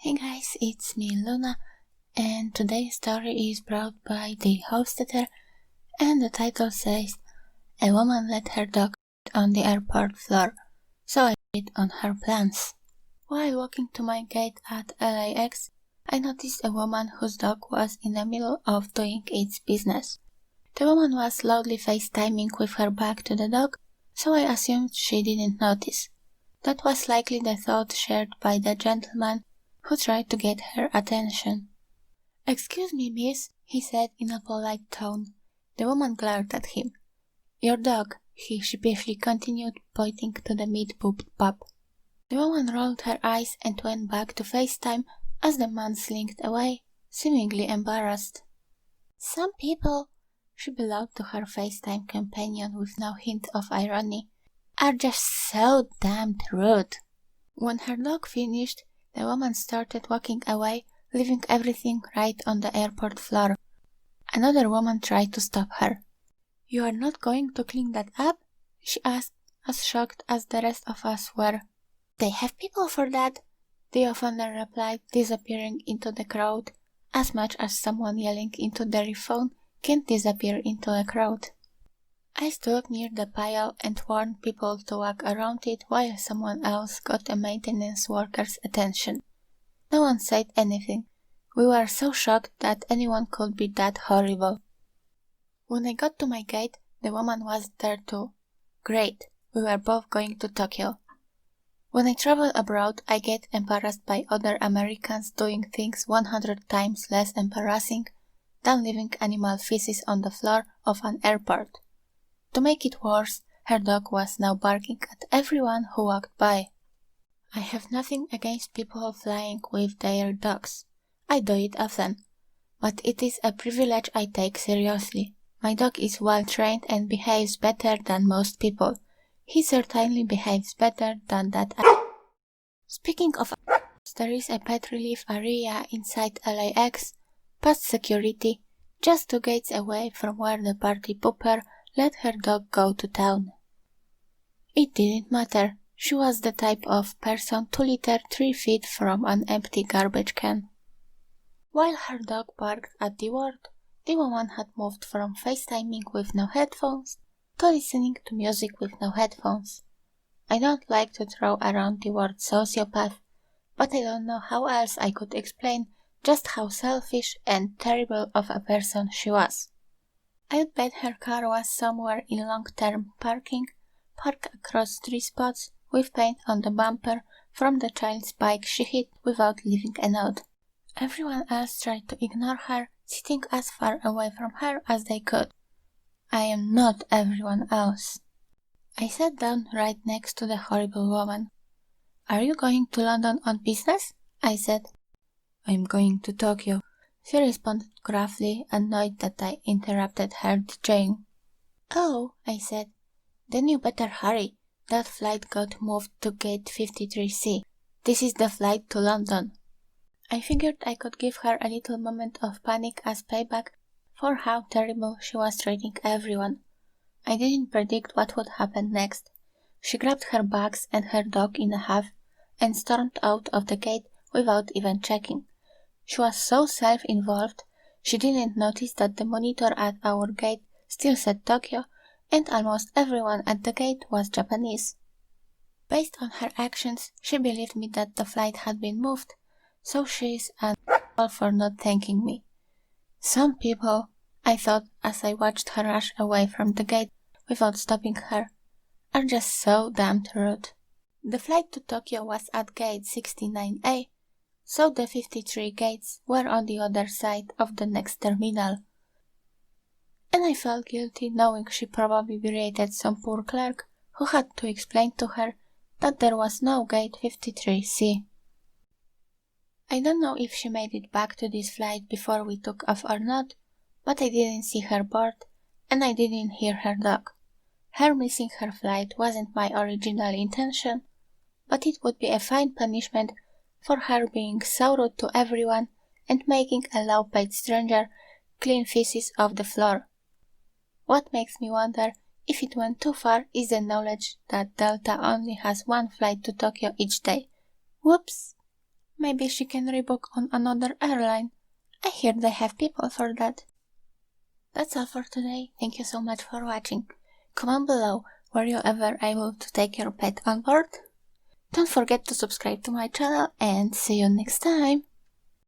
Hey guys, it's me Luna, and today's story is brought by the hostess, and the title says, "A woman let her dog on the airport floor, so I read on her plans." While walking to my gate at LAX, I noticed a woman whose dog was in the middle of doing its business. The woman was loudly FaceTiming with her back to the dog, so I assumed she didn't notice. That was likely the thought shared by the gentleman who tried to get her attention. "Excuse me, miss," he said in a polite tone. The woman glared at him. "Your dog," he sheepishly continued, pointing to the meat-pooped pup. The woman rolled her eyes and went back to FaceTime as the man slinked away, seemingly embarrassed. "Some people," she bellowed to her FaceTime companion with no hint of irony, "are just so damned rude." When her dog finished, the woman started walking away, leaving everything right on the airport floor. Another woman tried to stop her. "You are not going to clean that up?" she asked, as shocked as the rest of us were. "They have people for that," the offender replied, disappearing into the crowd, as much as someone yelling into their phone can disappear into a crowd. I stood near the pile and warned people to walk around it while someone else got a maintenance worker's attention. No one said anything. We were so shocked that anyone could be that horrible. When I got to my gate, the woman was there too. Great, we were both going to Tokyo. When I travel abroad, I get embarrassed by other Americans doing things 100 times less embarrassing than leaving animal feces on the floor of an airport. To make it worse, her dog was now barking at everyone who walked by. I have nothing against people flying with their dogs. I do it often. But it is a privilege I take seriously. My dog is well trained and behaves better than most people. He certainly behaves better than that. Speaking of, there is a pet relief area inside LAX, past security, just 2 gates away from where the party pooper let her dog go to town. It didn't matter. She was the type of person to litter 3 feet from an empty garbage can. While her dog barked at the word, the woman had moved from FaceTiming with no headphones to listening to music with no headphones. I don't like to throw around the word sociopath, but I don't know how else I could explain just how selfish and terrible of a person she was. I'd bet her car was somewhere in long-term parking, parked across 3 spots, with paint on the bumper from the child's bike she hit without leaving a note. Everyone else tried to ignore her, sitting as far away from her as they could. I am not everyone else. I sat down right next to the horrible woman. "Are you going to London on business?" I said. "I'm going to Tokyo," she responded gruffly, annoyed that I interrupted her DJing. "Oh," I said. "Then you better hurry. That flight got moved to gate 53C. This is the flight to London." I figured I could give her a little moment of panic as payback for how terrible she was treating everyone. I didn't predict what would happen next. She grabbed her bags and her dog in a huff and stormed out of the gate without even checking. She was so self-involved, she didn't notice that the monitor at our gate still said Tokyo, and almost everyone at the gate was Japanese. Based on her actions, she believed me that the flight had been moved, so she's an asshole for not thanking me. Some people, I thought as I watched her rush away from the gate without stopping her, are just so damned rude. The flight to Tokyo was at gate 69A, so the 53 gates were on the other side of the next terminal. And I felt guilty knowing she probably berated some poor clerk who had to explain to her that there was no gate 53C. I don't know if she made it back to this flight before we took off or not, but I didn't see her board, and I didn't hear her dog. Her missing her flight wasn't my original intention, but it would be a fine punishment for her being so rude to everyone and making a low-paid stranger clean feces off the floor. What makes me wonder if it went too far is the knowledge that Delta only has 1 flight to Tokyo each day. Whoops! Maybe she can rebook on another airline. I hear they have people for that. That's all for today. Thank you so much for watching. Comment below, were you ever able to take your pet on board? Don't forget to subscribe to my channel and see you next time.